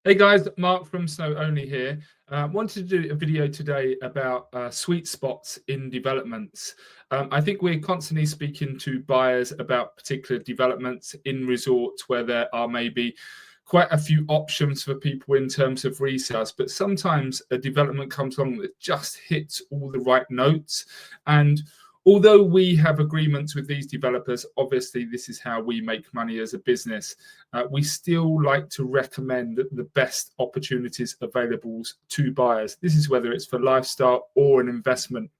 Hey guys, Mark from SnowOnly here. Wanted to do a video today about sweet spots in developments. I think we're constantly speaking to buyers about particular developments in resorts where there are maybe quite a few options for people in terms of resales, but sometimes a development comes along that just hits all the right notes. And although we have agreements with these developers, obviously this is how we make money as a business. We still like to recommend the best opportunities available to buyers. This is whether it's for lifestyle or an investment.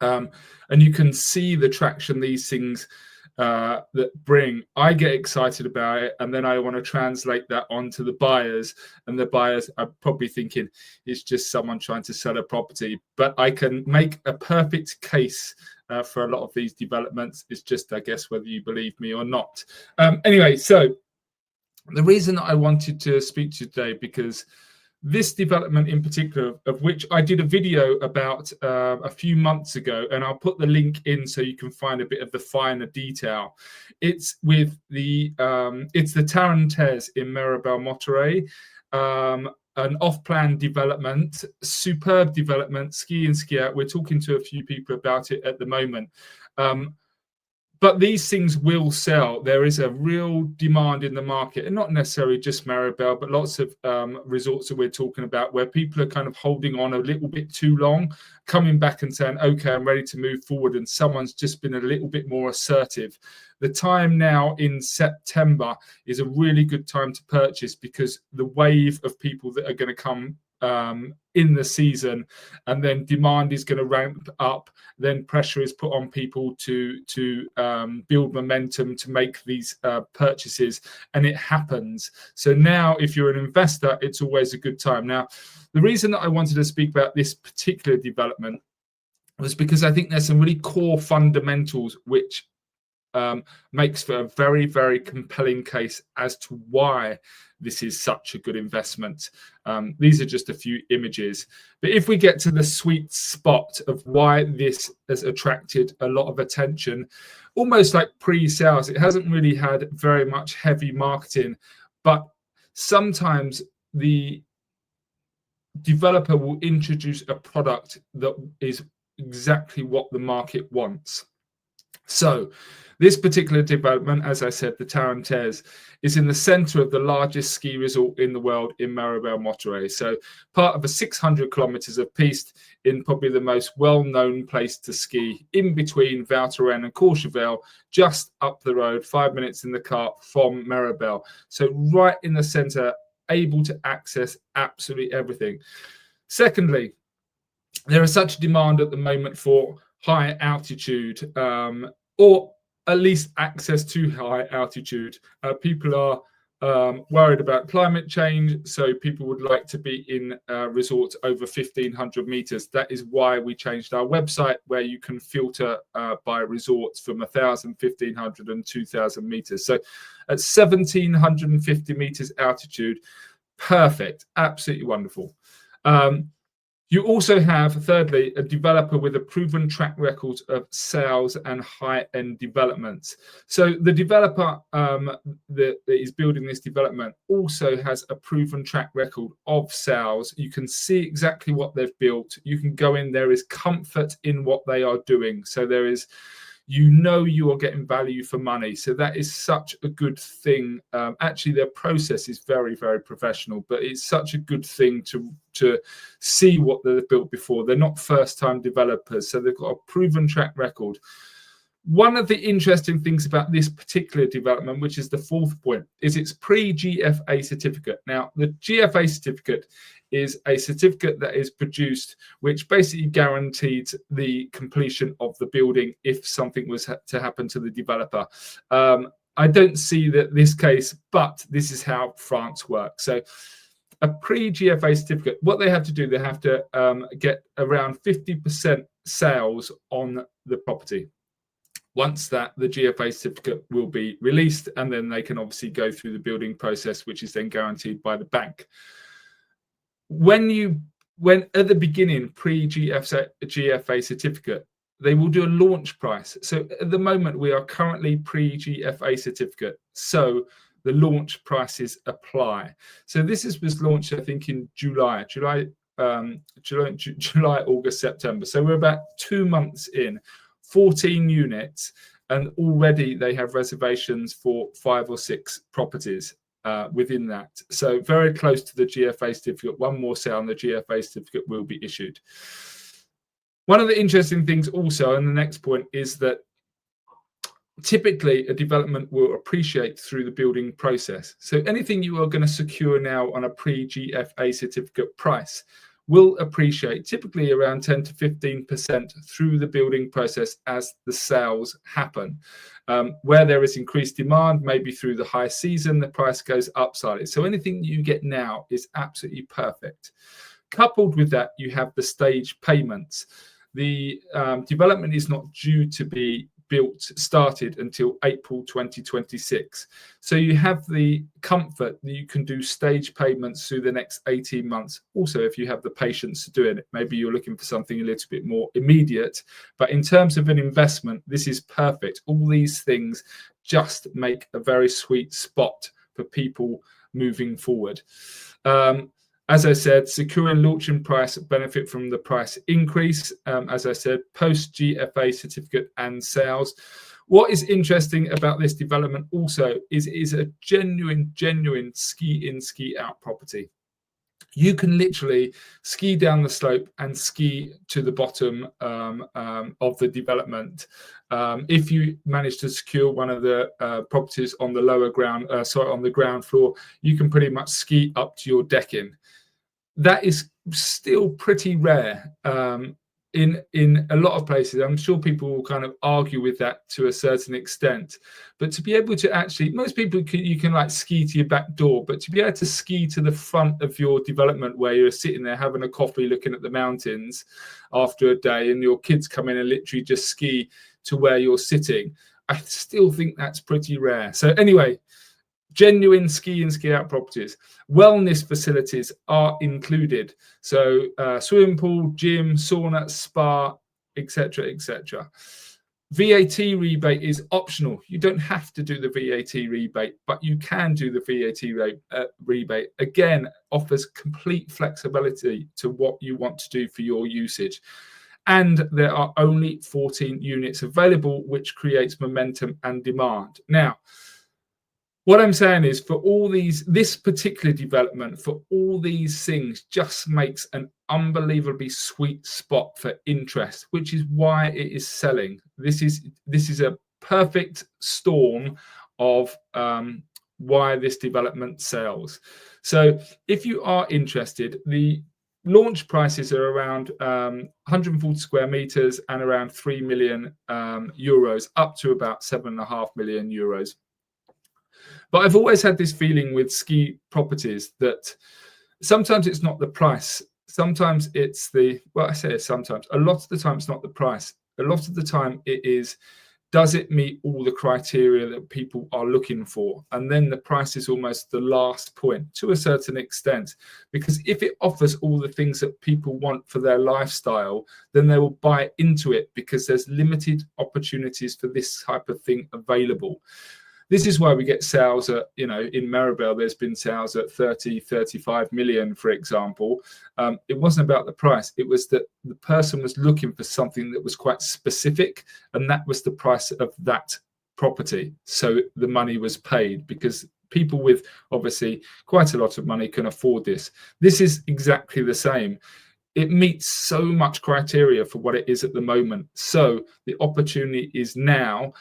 And you can see the traction these things that bring. I get excited about it, and then I want to translate that onto the buyers, and the buyers are probably thinking it's just someone trying to sell a property. But I can make a perfect case for a lot of these developments. It's just, I guess, whether you believe me or not. Anyway, so the reason I wanted to speak to you today, because this development in particular, of which I did a video about a few months ago, and I'll put the link in so you can find a bit of the finer detail. It's with the Tarentaise in Méribel, Mottaret, an off-plan development, superb development, ski in, ski out. We're talking to a few people about it at the moment. But these things will sell. There is a real demand in the market, and not necessarily just Méribel, but lots of resorts that we're talking about where people are kind of holding on a little bit too long, coming back and saying, okay, I'm ready to move forward, and someone's just been a little bit more assertive. The time now in September is a really good time to purchase, because the wave of people that are going to come in the season, and then demand is going to ramp up, then pressure is put on people to build momentum to make these purchases, and it happens. So now if you're an investor, it's always a good time. Now, the reason that I wanted to speak about this particular development was because I think there's some really core fundamentals which makes for a very, very compelling case as to why this is such a good investment. These are just a few images. But if we get to the sweet spot of why this has attracted a lot of attention, almost like pre-sales, it hasn't really had very much heavy marketing, but sometimes the developer will introduce a product that is exactly what the market wants. So this particular development, as I said, the Tarentaise, is in the center of the largest ski resort in the world in Méribel, Mottaret. So part of a 600 kilometers of piste in probably the most well-known place to ski, in between Val Thorens and Courchevel, just up the road, 5 minutes in the car from Méribel. So right in the center, able to access absolutely everything. Secondly, there is such demand at the moment for high altitude, or at least access to high altitude. People are worried about climate change, so people would like to be in resorts over 1,500 meters. That is why we changed our website, where you can filter by resorts from 1,000, 1,500 and 2,000 meters. So at 1,750 meters altitude, perfect, absolutely wonderful. You also have, thirdly, a developer with a proven track record of sales and high-end developments. So the developer that is building this development also has a proven track record of sales. You can see exactly what they've built. You can go in, there is comfort in what they are doing. So there is, you know, you are getting value for money. So that is such a good thing. Actually, their process is very, very professional, but it's such a good thing to see what they've built before. They're not first-time developers, so they've got a proven track record. One of the interesting things about this particular development, which is the fourth point, is its pre-GFA certificate. Now, the GFA certificate is a certificate that is produced, which basically guarantees the completion of the building if something was to happen to the developer. I don't see that this case, but this is how France works. So a pre-GFA certificate, what they have to do, they have to get around 50% sales on the property. Once that, the GFA certificate will be released, and then they can obviously go through the building process, which is then guaranteed by the bank. When at the beginning, pre-GFA certificate, they will do a launch price. So at the moment, we are currently pre-GFA certificate. So the launch prices apply. So this was launched, I think, in July, August, September. So we're about 2 months in, 14 units, and already they have reservations for 5 or 6 properties within that. So very close to the GFA certificate. One more sale and the GFA certificate will be issued. One of the interesting things also, and the next point, is that typically a development will appreciate through the building process. So anything you are going to secure now on a pre-GFA certificate price will appreciate typically around 10 to 15% through the building process as the sales happen. Where there is increased demand, maybe through the high season, the price goes up slightly. So anything you get now is absolutely perfect. Coupled with that, you have the stage payments. The development is not due to be started until April 2026. So you have the comfort that you can do stage payments through the next 18 months. Also, if you have the patience to do it, maybe you're looking for something a little bit more immediate. But in terms of an investment, this is perfect. All these things just make a very sweet spot for people moving forward. As I said, securing launching price benefit from the price increase. As I said, post-GFA certificate and sales. What is interesting about this development also is it is a genuine ski in, ski out property. You can literally ski down the slope and ski to the bottom of the development. If you manage to secure one of the properties on the on the ground floor, you can pretty much ski up to your decking. That is still pretty rare in a lot of places. I'm sure people will kind of argue with that to a certain extent, but to be able to actually, most people you can like ski to your back door, but to be able to ski to the front of your development where you're sitting there having a coffee looking at the mountains after a day, and your kids come in and literally just ski to where you're sitting, I still think that's pretty rare. So anyway, genuine ski in, ski out properties. Wellness facilities are included. So swimming pool, gym, sauna, spa, etc., etc. VAT rebate is optional. You don't have to do the VAT rebate, but you can do the VAT rebate. Again, offers complete flexibility to what you want to do for your usage. And there are only 14 units available, which creates momentum and demand. Now, what I'm saying is, for all this particular development, for all these things, just makes an unbelievably sweet spot for interest, which is why it is selling. This is a perfect storm of why this development sells. So if you are interested, the launch prices are around 140 square meters and around 3 million euros, up to about 7.5 million euros. But I've always had this feeling with ski properties that sometimes it's not the price. Sometimes it's sometimes. A lot of the time it's not the price. A lot of the time it is, does it meet all the criteria that people are looking for? And then the price is almost the last point to a certain extent, because if it offers all the things that people want for their lifestyle, then they will buy into it because there's limited opportunities for this type of thing available. This is why we get sales at, in Méribel, there's been sales at 30, 35 million, for example. It wasn't about the price. It was that the person was looking for something that was quite specific, and that was the price of that property. So the money was paid because people with obviously quite a lot of money can afford this. This is exactly the same. It meets so much criteria for what it is at the moment. So the opportunity is now.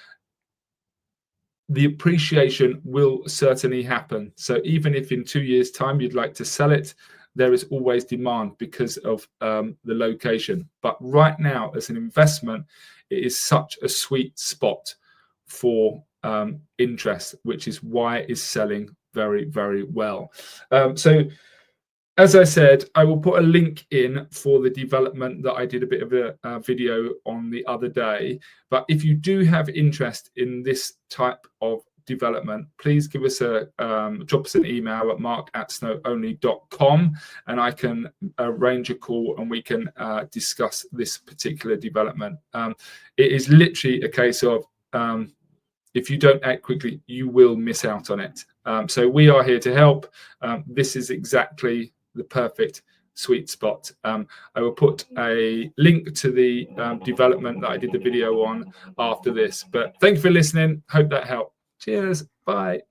The appreciation will certainly happen. So even if in 2 years' time you'd like to sell it, there is always demand because of the location. But right now, as an investment, it is such a sweet spot for interest, which is why it is selling very, very well. So as I said, I will put a link in for the development that I did a bit of a video on the other day. But if you do have interest in this type of development, please give us drop us an email at mark@snowonly.com, and I can arrange a call and we can discuss this particular development. It is literally a case of if you don't act quickly, you will miss out on it. So we are here to help. This is exactly the perfect sweet spot. I will put a link to the development that I did the video on after this. But thank you for listening. Hope that helped. Cheers. Bye.